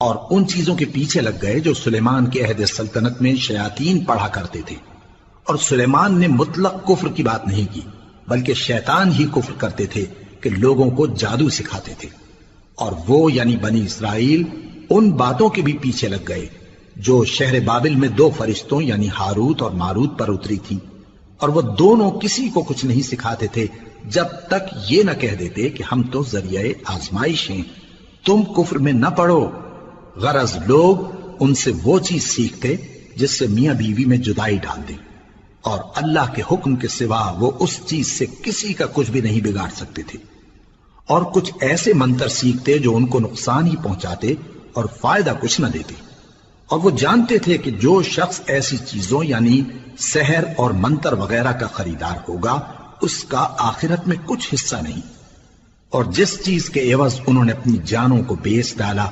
اور ان چیزوں کے پیچھے لگ گئے جو سلیمان کے عہد سلطنت میں شیاطین پڑھا کرتے تھے، اور سلیمان نے مطلق کفر کی بات نہیں کی، بلکہ شیطان ہی کفر کرتے تھے کہ لوگوں کو جادو سکھاتے تھے۔ اور وہ یعنی بنی اسرائیل ان باتوں کے بھی پیچھے لگ گئے جو شہر بابل میں 2 فرشتوں یعنی ہاروت اور ماروت پر اتری تھی، اور وہ دونوں کسی کو کچھ نہیں سکھاتے تھے جب تک یہ نہ کہہ دیتے کہ ہم تو ذریعہ آزمائش ہیں، تم کفر میں نہ پڑو۔ غرض لوگ ان سے وہ چیز سیکھتے جس سے میاں بیوی میں جدائی ڈال دیں، اور اللہ کے حکم کے سوا وہ اس چیز سے کسی کا کچھ بھی نہیں بگاڑ سکتے تھے، اور کچھ ایسے منتر سیکھتے جو ان کو نقصان ہی پہنچاتے اور فائدہ کچھ نہ دیتے۔ اور وہ جانتے تھے کہ جو شخص ایسی چیزوں یعنی سحر اور منتر وغیرہ کا خریدار ہوگا اس کا آخرت میں کچھ حصہ نہیں، اور جس چیز کے عوض انہوں نے اپنی جانوں کو بیچ ڈالا